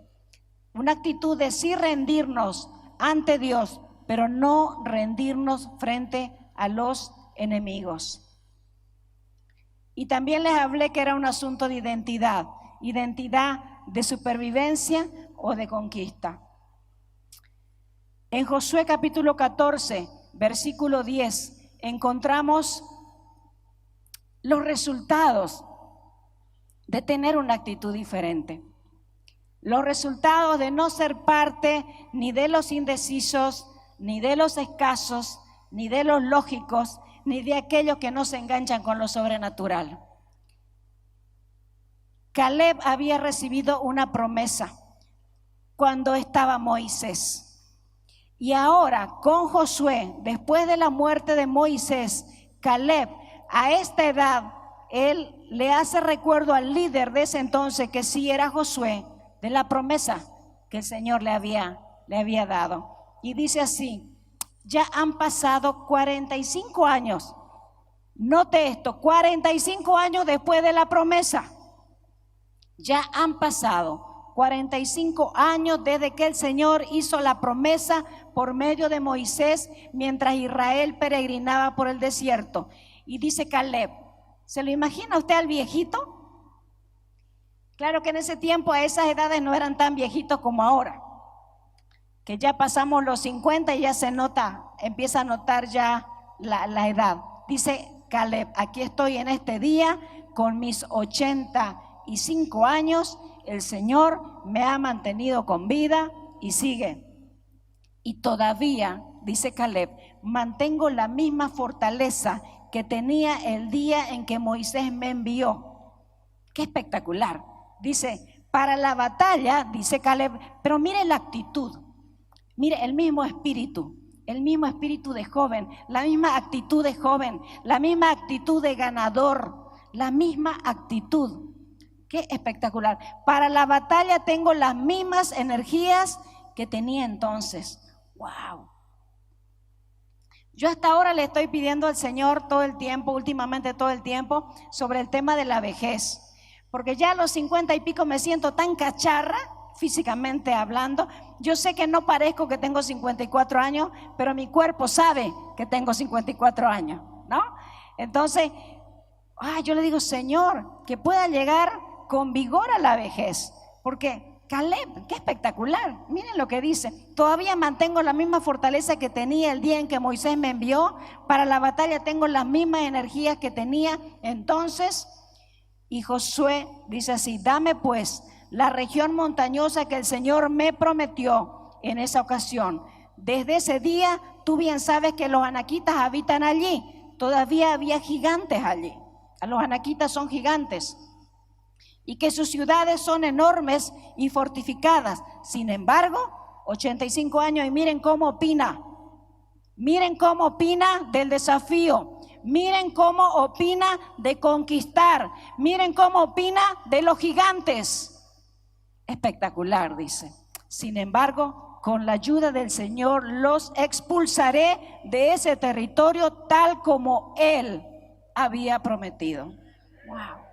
una actitud de sí rendirnos ante Dios, pero no rendirnos frente a los enemigos. Y también les hablé que era un asunto de identidad de supervivencia o de conquista. En Josué capítulo 14, versículo 10, encontramos los resultados de tener una actitud diferente. Los resultados de no ser parte ni de los indecisos, ni de los escasos, ni de los lógicos, ni de aquellos que no se enganchan con lo sobrenatural. Caleb había recibido una promesa cuando estaba Moisés. Y ahora con Josué, después de la muerte de Moisés, Caleb, a esta edad, él le hace recuerdo al líder de ese entonces, que sí era Josué, de la promesa que el Señor le había dado. Y dice así: ya han pasado 45 años. Note esto, 45 años después de la promesa. Ya han pasado 45 años desde que el Señor hizo la promesa por medio de Moisés mientras Israel peregrinaba por el desierto. Y dice Caleb, ¿se lo imagina usted al viejito? Claro que en ese tiempo a esas edades no eran tan viejitos como ahora, que ya pasamos los 50 y ya se nota, empieza a notar ya la edad. Dice Caleb, aquí estoy en este día con mis 85 años, el Señor me ha mantenido con vida y sigue. Y todavía, dice Caleb, mantengo la misma fortaleza que tenía el día en que Moisés me envió. Qué espectacular. Dice, para la batalla, dice Caleb, pero mire la actitud, mire el mismo espíritu de joven, la misma actitud de joven, la misma actitud de ganador, la misma actitud. Qué espectacular. Para la batalla tengo las mismas energías que tenía entonces. Wow. Yo hasta ahora le estoy pidiendo al Señor todo el tiempo, últimamente todo el tiempo, sobre el tema de la vejez. Porque ya a los 50 y pico me siento tan cacharra, físicamente hablando. Yo sé que no parezco que tengo 54 años, pero mi cuerpo sabe que tengo 54 años, ¿no? Entonces, yo le digo, Señor, que pueda llegar con vigor a la vejez. Porque Caleb, qué espectacular, miren lo que dice: todavía mantengo la misma fortaleza que tenía el día en que Moisés me envió, para la batalla tengo las mismas energías que tenía entonces. Y Josué dice así: dame pues la región montañosa que el Señor me prometió en esa ocasión. Desde ese día tú bien sabes que los anaquitas habitan allí, todavía había gigantes allí, los anaquitas son gigantes, y que sus ciudades son enormes y fortificadas. Sin embargo, 85 años y miren cómo opina del desafío, miren cómo opina de conquistar, miren cómo opina de los gigantes. Espectacular, dice. Sin embargo, con la ayuda del Señor los expulsaré de ese territorio tal como Él había prometido. Wow.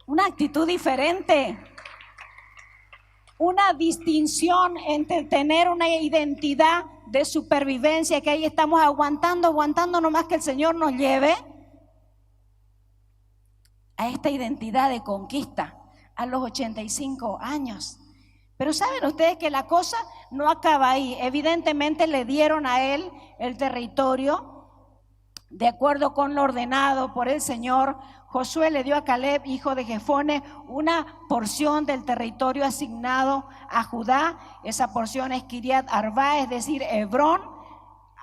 Una actitud diferente, una distinción entre tener una identidad de supervivencia, que ahí estamos aguantando nomás que el Señor nos lleve, a esta identidad de conquista a los 85 años. Pero saben ustedes que la cosa no acaba ahí. Evidentemente le dieron a él el territorio de acuerdo con lo ordenado por el Señor. Josué le dio a Caleb, hijo de Jefone, una porción del territorio asignado a Judá. Esa porción es Kiriat Arba, es decir, Hebrón.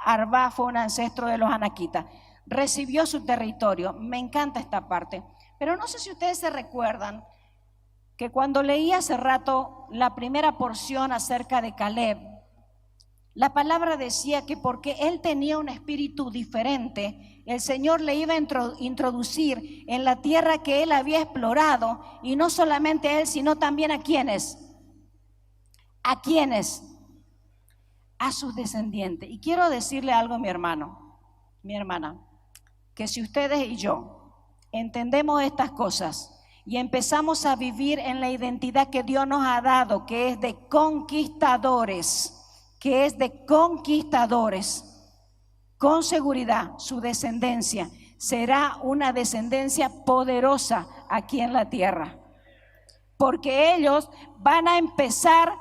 Arba fue un ancestro de los anaquitas. Recibió su territorio. Me encanta esta parte. Pero no sé si ustedes se recuerdan que cuando leí hace rato la primera porción acerca de Caleb, la palabra decía que porque él tenía un espíritu diferente, el Señor le iba a introducir en la tierra que él había explorado, y no solamente a él, sino también a quienes, a sus descendientes. Y quiero decirle algo, mi hermano, mi hermana, que si ustedes y yo entendemos estas cosas y empezamos a vivir en la identidad que Dios nos ha dado, que es de conquistadores, con seguridad su descendencia será una descendencia poderosa aquí en la tierra. Porque ellos van a empezar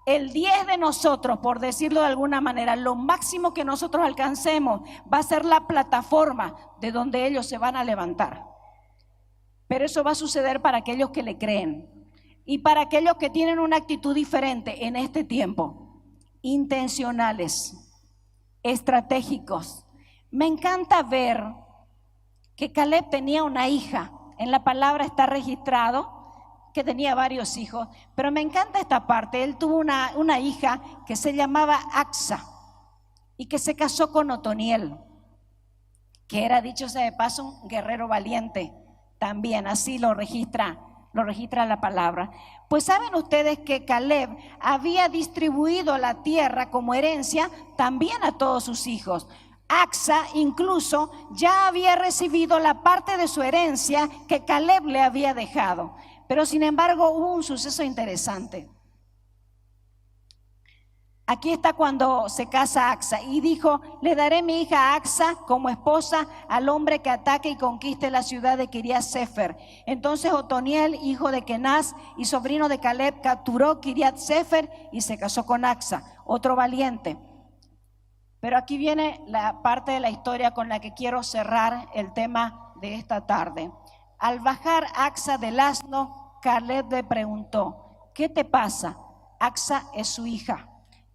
el 10 de nosotros, por decirlo de alguna manera, lo máximo que nosotros alcancemos va a ser la plataforma de donde ellos se van a levantar. Pero eso va a suceder para aquellos que le creen y para aquellos que tienen una actitud diferente en este tiempo, intencionales, estratégicos. Me encanta ver que Caleb tenía una hija. En la palabra está registrado que tenía varios hijos, pero me encanta esta parte. Él tuvo una hija que se llamaba Axa y que se casó con Otoniel, que era, dicho sea de paso, un guerrero valiente también. Así lo registra la palabra. Pues saben ustedes que Caleb había distribuido la tierra como herencia también a todos sus hijos. Axa incluso ya había recibido la parte de su herencia que Caleb le había dejado. Pero sin embargo hubo un suceso interesante. Aquí está cuando se casa Axa y dijo: le daré mi hija Axa como esposa al hombre que ataque y conquiste la ciudad de Kiriat Sefer. Entonces Otoniel, hijo de Kenaz y sobrino de Caleb, capturó Kiriat Sefer y se casó con Axa, otro valiente. Pero aquí viene la parte de la historia con la que quiero cerrar el tema de esta tarde. Al bajar Axa del asno, Caleb le preguntó: ¿qué te pasa? Axa es su hija.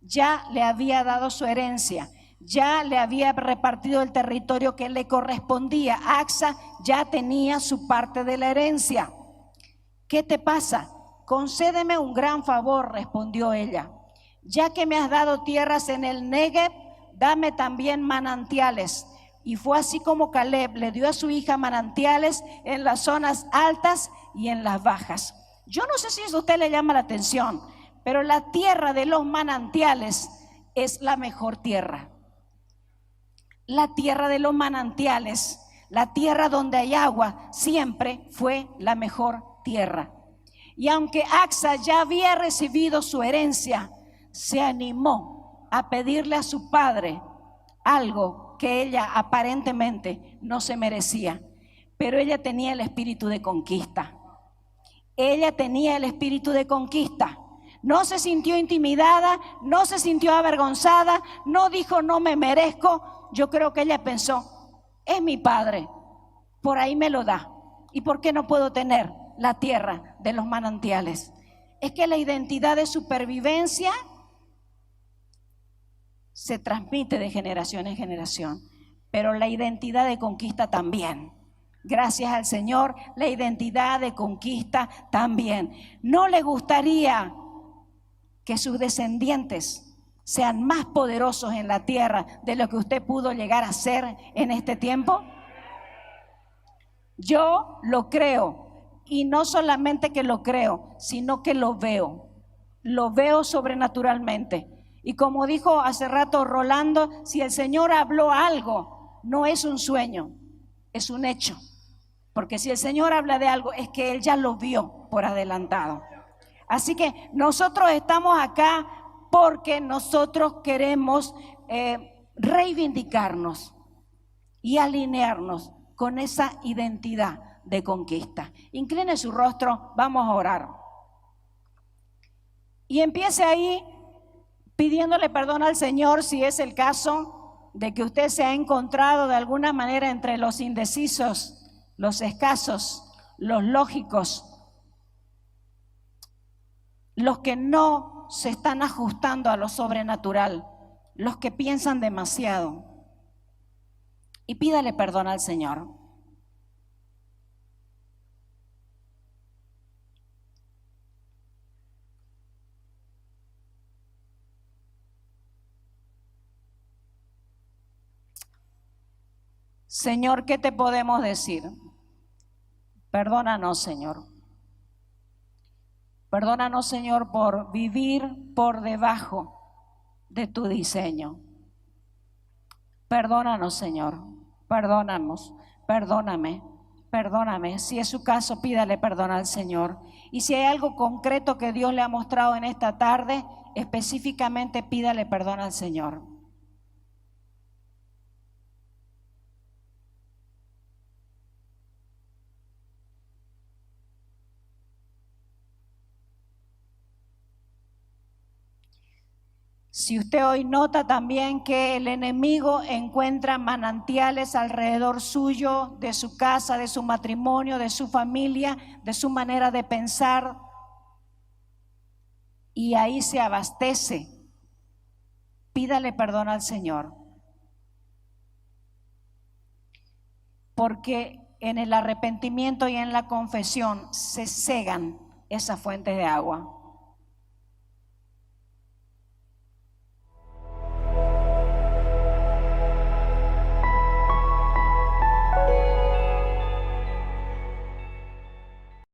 Ya le había dado su herencia, ya le había repartido el territorio que le correspondía. Axa ya tenía su parte de la herencia. ¿Qué te pasa? Concédeme un gran favor, respondió ella. Ya que me has dado tierras en el Negev, dame también manantiales. Y fue así como Caleb le dio a su hija manantiales en las zonas altas y en las bajas. Yo no sé si eso a usted le llama la atención, pero la tierra de los manantiales es la mejor tierra. La tierra de los manantiales, la tierra donde hay agua, siempre fue la mejor tierra. Y aunque Axa ya había recibido su herencia, se animó a pedirle a su padre algo que ella aparentemente no se merecía. Pero ella tenía el espíritu de conquista. Ella tenía el espíritu de conquista. No se sintió intimidada, no se sintió avergonzada, no dijo no me merezco. Yo creo que ella pensó: es mi padre, por ahí me lo da. ¿Y por qué no puedo tener la tierra de los manantiales? Es que la identidad de supervivencia se transmite de generación en generación, pero la identidad de conquista también. Gracias al Señor, la identidad de conquista también. ¿No le gustaría que sus descendientes sean más poderosos en la tierra de lo que usted pudo llegar a ser en este tiempo? Yo lo creo, y no solamente que lo creo, sino que lo veo sobrenaturalmente. Y como dijo hace rato Rolando, si el Señor habló algo, no es un sueño, es un hecho. Porque si el Señor habla de algo, es que Él ya lo vio por adelantado. Así que nosotros estamos acá porque nosotros queremos reivindicarnos y alinearnos con esa identidad de conquista. Incline su rostro, vamos a orar. Y empiece ahí pidiéndole perdón al Señor si es el caso de que usted se ha encontrado de alguna manera entre los indecisos, los escasos, los lógicos, los que no se están ajustando a lo sobrenatural, los que piensan demasiado. Y pídale perdón al Señor. Señor, ¿qué te podemos decir? Perdónanos, Señor. Perdónanos, Señor, por vivir por debajo de tu diseño. Perdónanos, Señor. Perdónanos. Perdóname. Si es su caso, pídale perdón al Señor. Y si hay algo concreto que Dios le ha mostrado en esta tarde, específicamente pídale perdón al Señor. Si usted hoy nota también que el enemigo encuentra manantiales alrededor suyo, de su casa, de su matrimonio, de su familia, de su manera de pensar, y ahí se abastece, pídale perdón al Señor. Porque en el arrepentimiento y en la confesión se cegan esas fuentes de agua.